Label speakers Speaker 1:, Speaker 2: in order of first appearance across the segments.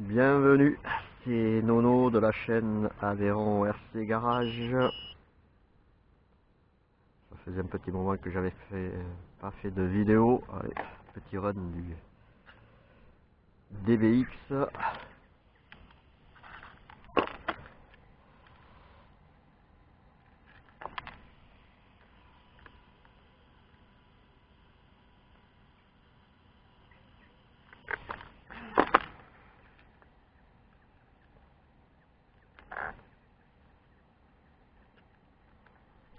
Speaker 1: Bienvenue, c'est Nono de la chaîne Aveyron RC Garage. Ça faisait un petit moment que j'avais pas fait de vidéo. Allez, petit run du DBX.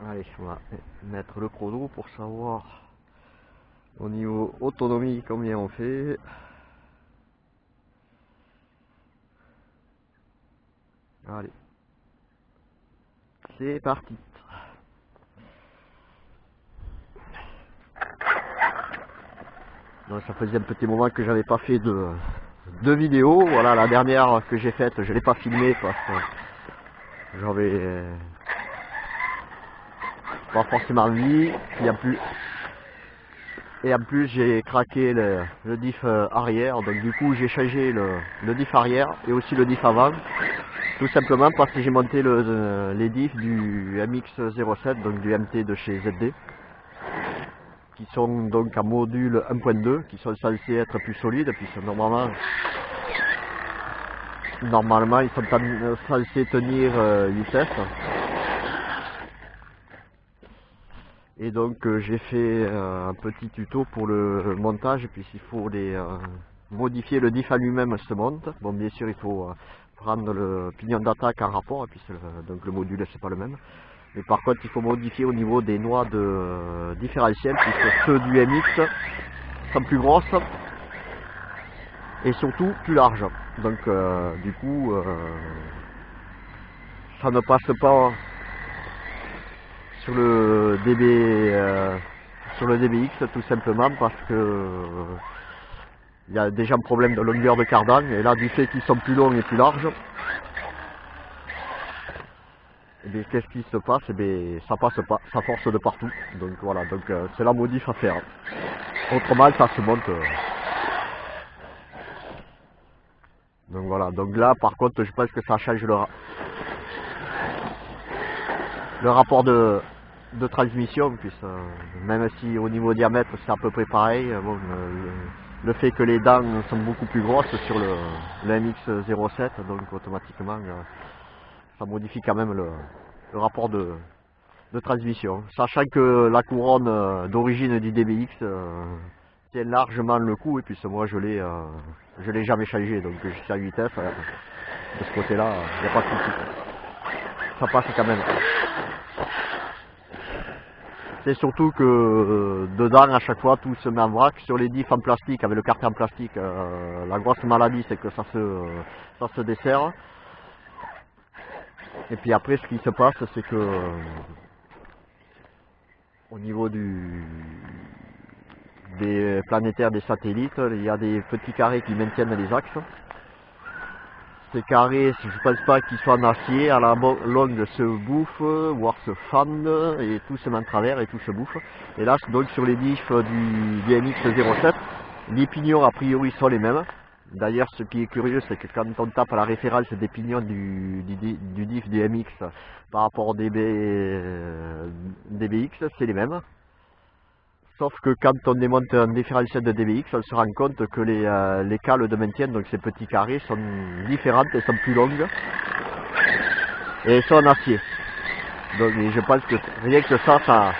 Speaker 1: Allez, on va mettre le chrono pour savoir au niveau autonomie combien on fait. Allez, c'est parti. Donc, ça faisait un petit moment que j'avais pas fait de vidéo. Voilà, la dernière que j'ai faite, je l'ai pas filmée parce que j'avais pas forcément envie. Et en plus j'ai craqué le diff arrière, donc du coup j'ai changé le diff arrière et aussi le diff avant, tout simplement parce que j'ai monté les diffs du MX-07, donc du MT de chez ZD, qui sont donc en module 1.2, qui sont censés être plus solides, puisque normalement ils sont censés tenir 8S. Et donc j'ai fait un petit tuto pour le montage, puisqu'il faut modifier le diff à lui-même se monte. Bon, bien sûr il faut prendre le pignon d'attaque en rapport, et puis donc le module c'est pas le même. Mais par contre il faut modifier au niveau des noix de différentiel, puisque ceux du MX sont plus grosses et surtout plus larges. Donc du coup ça ne passe pas sur le DBX, tout simplement parce que il y a déjà un problème de longueur de cardan, et là du fait qu'ils sont plus longs et plus larges, et bien qu'est-ce qui se passe? Et bien ça passe pas, ça force de partout. Donc voilà, donc c'est la modif à faire. Autrement ça se monte. Donc voilà, donc là par contre je pense que ça change le rapport de transmission, puisque même si au niveau diamètre c'est à peu près pareil, bon, le fait que les dents sont beaucoup plus grosses sur le MX-07, donc automatiquement ça modifie quand même le rapport de transmission. Sachant que la couronne d'origine du DBX tient largement le coup, et puis moi je l'ai jamais changé, donc je suis à 8F, de ce côté là il n'y a pas de souci. Ça passe quand même. C'est surtout que dedans à chaque fois tout se met en vrac. Sur les diffs en plastique, avec le carton en plastique, la grosse maladie c'est que ça se dessert. Et puis après ce qui se passe c'est que au niveau des planétaires, des satellites, il y a des petits carrés qui maintiennent les axes. Ces carrés, je ne pense pas qu'ils soient en acier, à la longue se bouffent, voire se fendent, et tout se met en travers et tout se bouffe. Et là, donc sur les diffs du MX-07, les pignons a priori sont les mêmes. D'ailleurs, ce qui est curieux, c'est que quand on tape à la référence des pignons du diff du MX par rapport au DBX, c'est les mêmes. Sauf que quand on démonte un différentiel de DBX, on se rend compte que les cales de maintien, donc ces petits carrés, sont différentes et sont plus longues. Et sont en acier. Donc je pense que rien que ça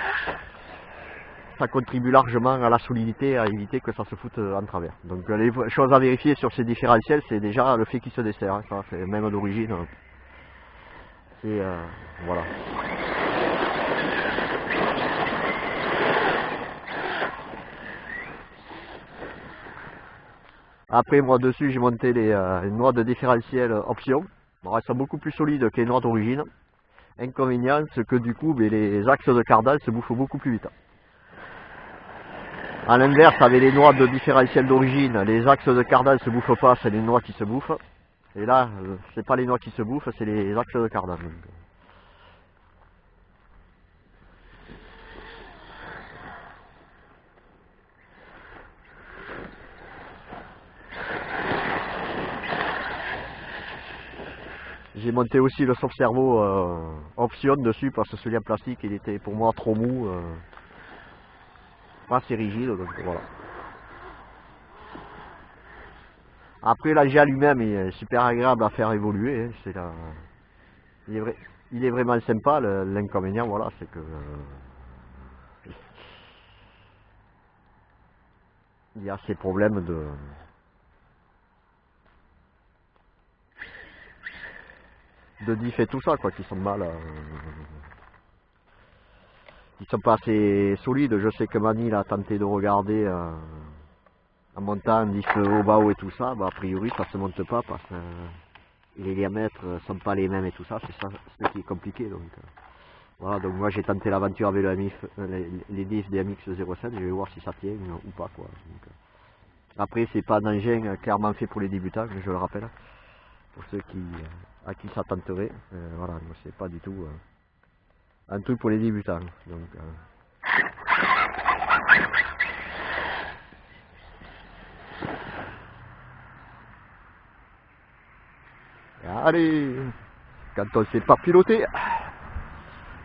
Speaker 1: contribue largement à la solidité, à éviter que ça se foute en travers. Donc les choses à vérifier sur ces différentiels, c'est déjà le fait qu'ils se desserrent. Hein, ça, c'est même d'origine. C'est voilà. Après moi dessus j'ai monté les noix de différentiel option. Bon, elles sont beaucoup plus solides que les noix d'origine. Inconvénient c'est que du coup les axes de cardan se bouffent beaucoup plus vite. A l'inverse, avec les noix de différentiel d'origine, les axes de cardan se bouffent pas, c'est les noix qui se bouffent. Et là, c'est pas les noix qui se bouffent, c'est les axes de cardan. J'ai monté aussi le sauve-cerveau option dessus parce que celui en plastique il était pour moi trop mou, pas assez rigide, donc voilà. Après l'engin lui-même est super agréable à faire évoluer, hein, il est vraiment sympa. L'inconvénient voilà c'est que il y a ces problèmes de diff et tout ça quoi qui sont mal. Ils sont pas assez solides. Je sais que Manil a tenté de regarder en montant un diff au bas et tout ça. Bah, a priori ça se monte pas parce que les diamètres sont pas les mêmes et tout ça. C'est ça ce qui est compliqué. Donc voilà, donc moi j'ai tenté l'aventure avec les diffs des MX-07. Je vais voir si ça tient ou pas quoi. Donc, après c'est pas un engin clairement fait pour les débutants, je le rappelle. Pour ceux à qui ça tenterait. Voilà, moi c'est pas du tout un truc pour les débutants. Donc, allez, quand on ne sait pas piloter,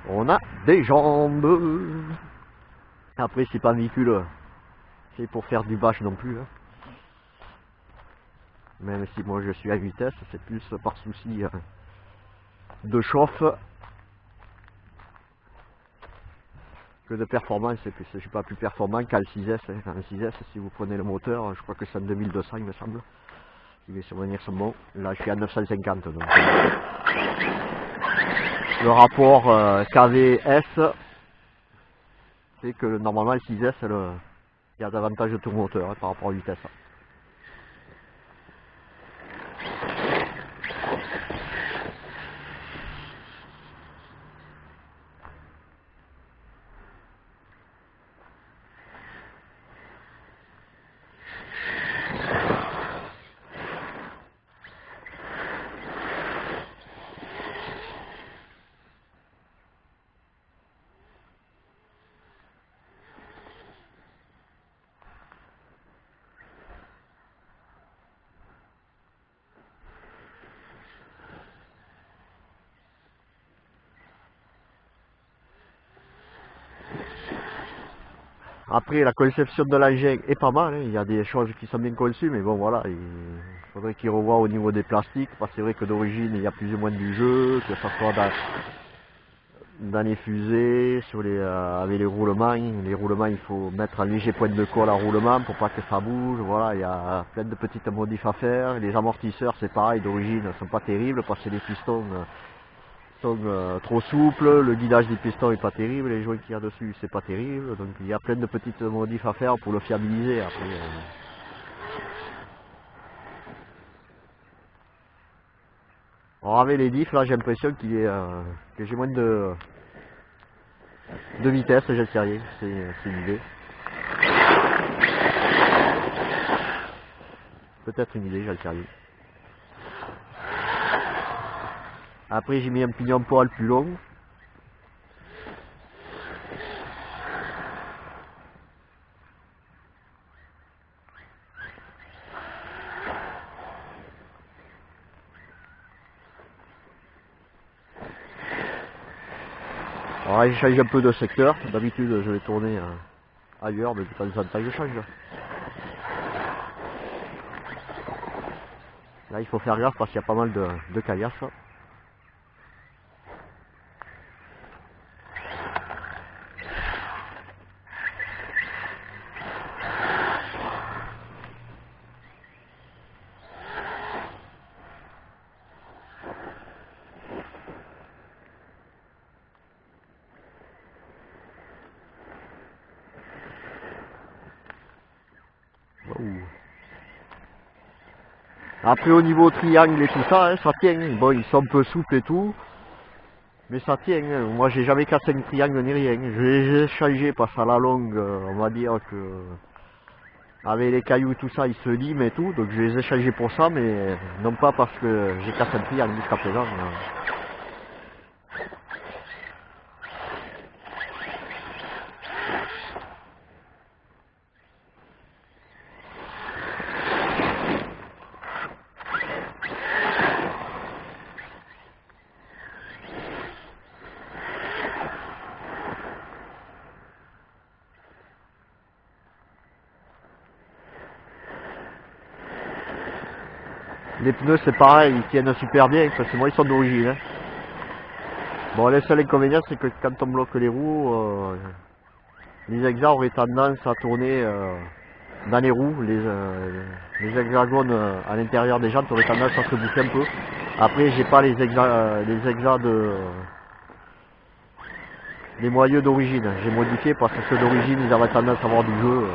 Speaker 1: on a des jambes. Après, c'est pas un véhicule, c'est pour faire du bâche non plus. Hein. Même si moi je suis à vitesse, c'est plus par souci de chauffe que de performance. Et puis je suis pas plus performant qu'un 6S. Hein. Un 6S, si vous prenez le moteur, je crois que c'est en 2200 il me semble. Si mes souvenirs sont bons. Là, je suis à 950. Donc, le rapport KVS, c'est que normalement le 6S, il y a davantage de tour moteur hein, par rapport à la vitesse. Après, la conception de l'engin est pas mal, hein. Il y a des choses qui sont bien conçues, mais bon voilà, il faudrait qu'ils revoient au niveau des plastiques, parce que c'est vrai que d'origine il y a plus ou moins du jeu, que ce soit dans les fusées, avec les roulements. Les roulements, il faut mettre un léger point de colle à roulement pour pas que ça bouge, voilà, il y a plein de petites modifs à faire. Les amortisseurs, c'est pareil, d'origine, sont pas terribles, parce que les pistons sont trop souples, le guidage des pistons est pas terrible, les joints qu'il y a dessus c'est pas terrible, donc il y a plein de petites modifs à faire pour le fiabiliser après. Alors avec les diffs là j'ai l'impression que j'ai moins de vitesse, je ne sais rien, c'est une idée. Peut-être une idée, je ne sais rien. Après j'ai mis un pignon poil plus long. Alors là j'ai changé un peu de secteur, d'habitude je vais tourner ailleurs, mais de temps en temps je change. Là il faut faire gaffe parce qu'il y a pas mal de caillasses. Ouh. Après au niveau triangle et tout ça, hein, ça tient. Bon, ils sont un peu souples et tout, mais ça tient. Hein. Moi j'ai jamais cassé un triangle ni rien. Je les ai changés parce qu'à la longue, on va dire que avec les cailloux et tout ça, ils se liment et tout, donc je les ai changés pour ça, mais non pas parce que j'ai cassé un triangle jusqu'à présent. Les pneus c'est pareil, ils tiennent super bien, parce que moi ils sont d'origine. Hein. Bon, le seul inconvénient c'est que quand on bloque les roues, les hexas auraient tendance à tourner dans les roues, les hexagones à l'intérieur des jantes auraient tendance à se bouffer un peu. Après j'ai pas les hexas des moyeux d'origine, j'ai modifié parce que ceux d'origine ils avaient tendance à avoir du jeu.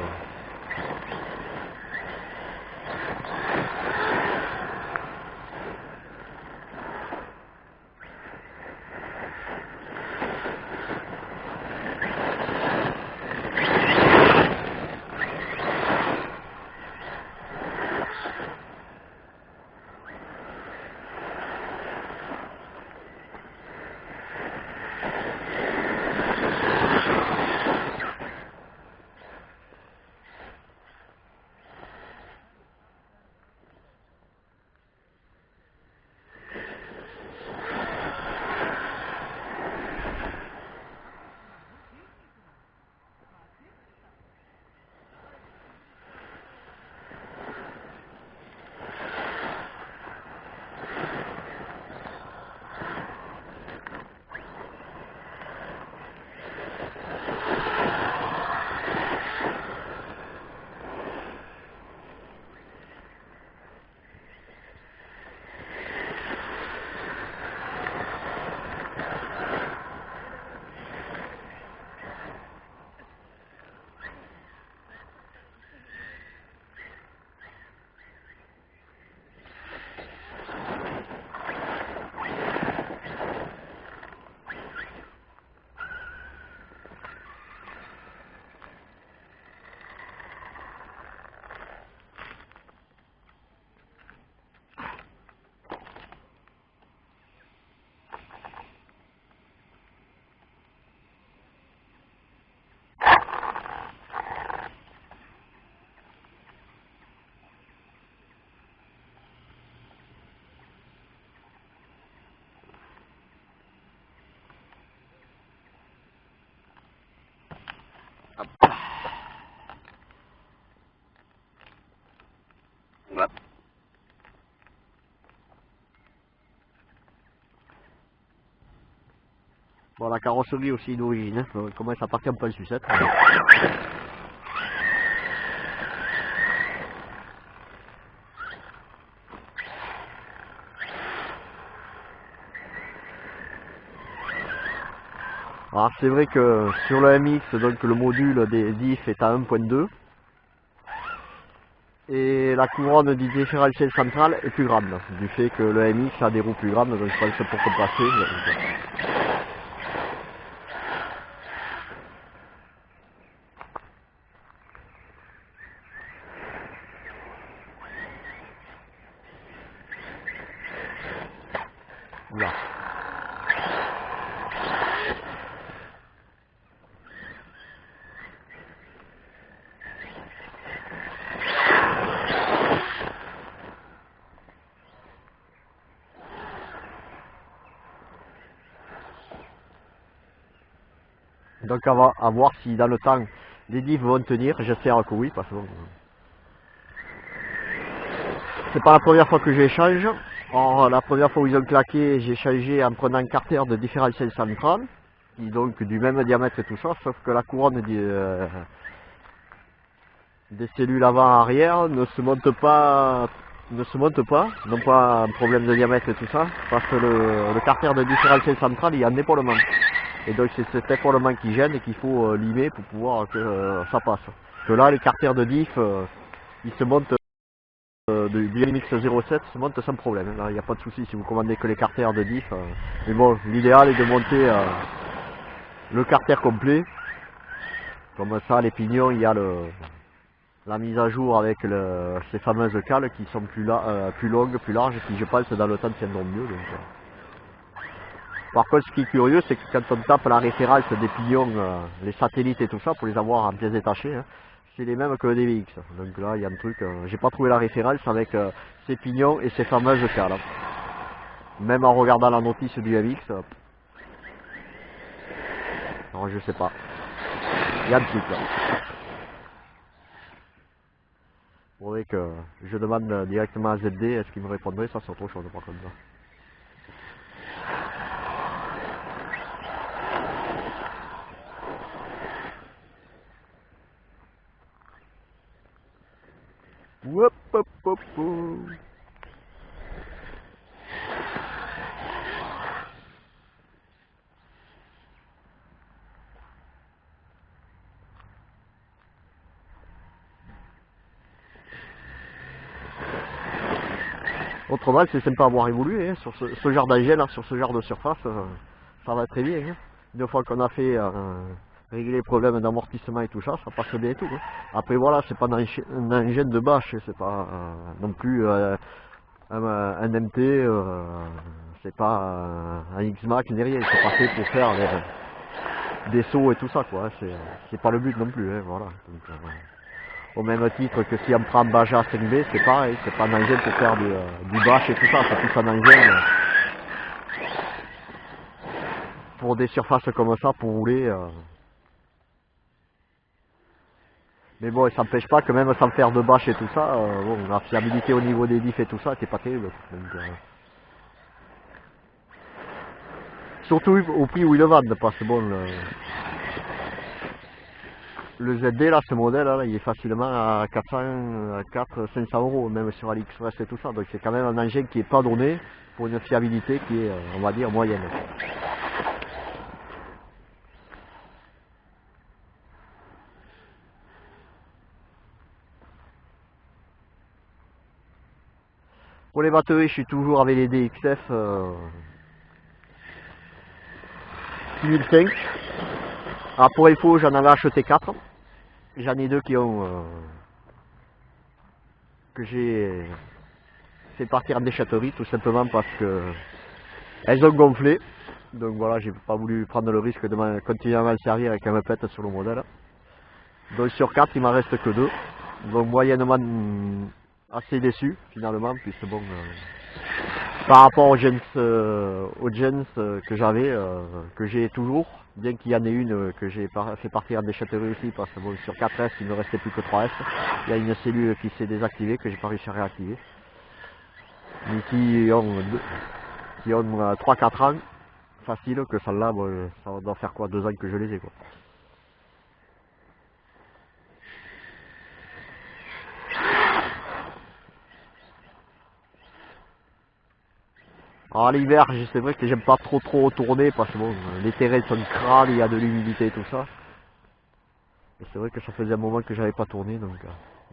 Speaker 1: Bon, la carrosserie aussi d'origine, hein. Comment ça partit un peu en sucette. Alors c'est vrai que sur le MX, donc le module des diffs est à 1.2 et la couronne du différentiel central est plus grande, du fait que le MX a des roues plus grandes, donc je pense que pour compenser. Voilà. Donc à voir si dans le temps les diffs vont tenir, j'espère que oui, parce que bon, c'est pas la première fois que j'échange. Or, la première fois où ils ont claqué, j'ai changé en prenant un carter de différentiel central, qui donc du même diamètre et tout ça, sauf que la couronne des cellules avant-arrière ne se monte pas, non pas un problème de diamètre et tout ça, parce que le carter de différentiel central il y a un épaulement. Et donc c'est cet épaulement qui gêne et qu'il faut limer pour pouvoir que ça passe. Que là les carters de diff ils se montent du MX-07 se monte sans problème. Là il n'y a pas de souci si vous commandez que les carters de diff. Mais bon, l'idéal est de monter le carter complet. Comme ça les pignons il y a la mise à jour avec ces fameuses cales qui sont plus longues, plus larges, qui je pense dans le temps tiendront mieux. Donc, Par contre ce qui est curieux c'est que quand on tape la référence des pignons, les satellites et tout ça, pour les avoir en pièces détachées, hein, c'est les mêmes que le DVX. Donc là il y a un truc, j'ai pas trouvé la référence avec ces pignons et ces fameuses cales. Même en regardant la notice du MX, alors je sais pas. Il y a un truc là. Faudrait que je demande directement à ZD, est-ce qu'il me répondrait, ça c'est autre chose par contre. Hop, hop, hop, hop. Autrement, c'est sympa à avoir évolué hein, sur ce genre d'engin, sur ce genre de surface, ça va très bien. Hein. Une fois qu'on a fait régler les problèmes d'amortissement et tout ça, ça passe bien et tout. Hein. Après voilà, c'est pas un engin de bâche, c'est pas non plus un MT, c'est pas un X-Max ni rien, c'est pas fait pour faire des sauts et tout ça quoi. Hein. C'est pas le but non plus, hein, voilà. Donc, au même titre que si on prend Baja 5B, c'est pareil, c'est pas un engin pour faire du bâche et tout ça, c'est plus un engin pour des surfaces comme ça, pour rouler. Mais bon, ça n'empêche pas que même sans faire de bâche et tout ça, bon, la fiabilité au niveau des diffs et tout ça, c'est pas terrible. Donc, surtout au prix où ils le vendent, parce que bon, le ZD là, ce modèle là, il est facilement à 500 euros, même sur AliExpress et tout ça. Donc c'est quand même un engin qui est pas donné pour une fiabilité qui est, on va dire, moyenne. Pour les batteries, je suis toujours avec les DXF 6005. Alors pour info, j'en avais acheté 4. J'en ai 2 qui ont que j'ai fait partir en déchetterie tout simplement parce que elles ont gonflé. Donc voilà, j'ai pas voulu prendre le risque de continuer à m'en servir et qu'elles me pètent sur le modèle. Donc sur 4, il m'en reste que 2. Donc moyennement assez déçu finalement, puisque bon, par rapport aux gens que j'avais, que j'ai toujours, bien qu'il y en ait une que j'ai fait partir en déchetterie aussi, parce que bon, sur 4S, il ne me restait plus que 3S. Il y a une cellule qui s'est désactivée, que j'ai pas réussi à réactiver. Mais qui ont 3-4 ans, facile, que celle-là, bon, ça doit faire quoi, 2 ans que je les ai quoi. Alors l'hiver, c'est vrai que j'aime pas trop tourner parce que bon, les terrains sont crades, il y a de l'humidité et tout ça. Et c'est vrai que ça faisait un moment que j'avais pas tourné, donc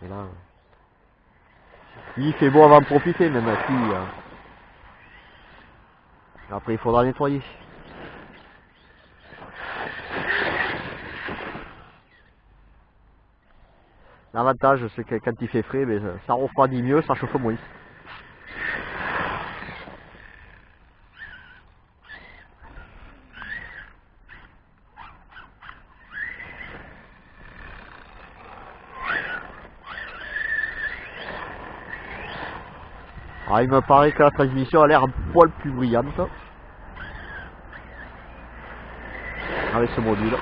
Speaker 1: et là, il fait beau avant de profiter même si après il faudra nettoyer. L'avantage c'est que quand il fait frais, mais ça refroidit mieux, ça chauffe moins. Alors il me paraît que la transmission a l'air un poil plus brillante avec ce module.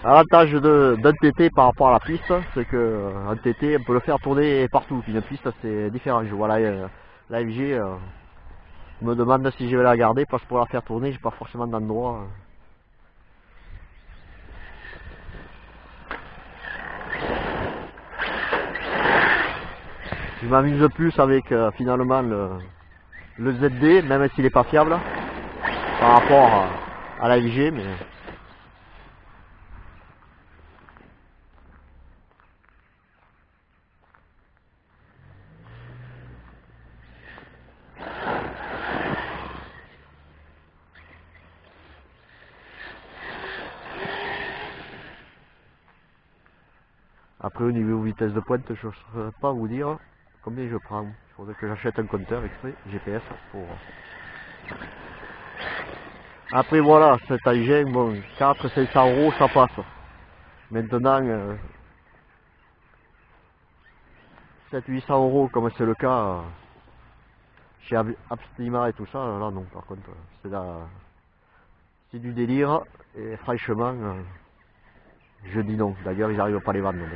Speaker 1: L'avantage d'un TT par rapport à la piste, c'est que un TT on peut le faire tourner partout. Une piste c'est différent. Je vois la FG, je me demande si je vais la garder parce que pour la faire tourner, j'ai pas forcément d'endroit. Je m'amuse plus avec finalement le ZD, même s'il n'est pas fiable par rapport à la FG, mais après au niveau vitesse de pointe, je ne saurais pas vous dire combien je prends. Il faudrait que j'achète un compteur exprès GPS pour. Après voilà, cet engin, bon, 400-500 € ça passe. Maintenant, 700-800 € comme c'est le cas chez Absolima et tout ça, là non par contre c'est du délire et franchement je dis non. D'ailleurs ils n'arrivent pas à les vendre. Donc,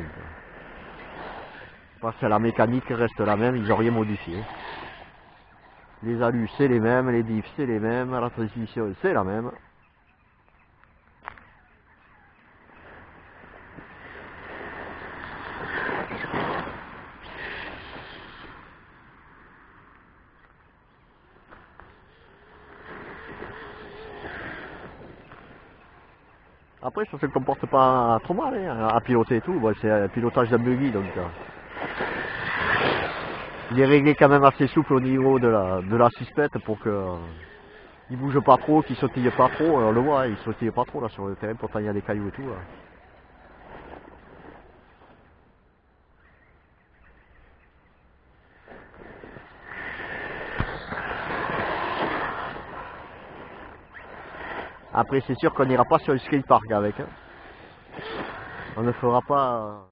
Speaker 1: parce que la mécanique reste la même, ils n'ont rien modifié. Les alus c'est les mêmes, les diffs c'est les mêmes, la transmission c'est la même. Après ça se comporte pas trop mal hein, à piloter et tout, bon, c'est un pilotage d'un buggy donc il est réglé quand même assez souple au niveau de la suspette pour que il bouge pas trop, qu'il sautille pas trop, on le voit, il sautille pas trop là sur le terrain, pourtant il y a des cailloux et tout là. Après c'est sûr qu'on n'ira pas sur le skatepark avec, hein. On ne fera pas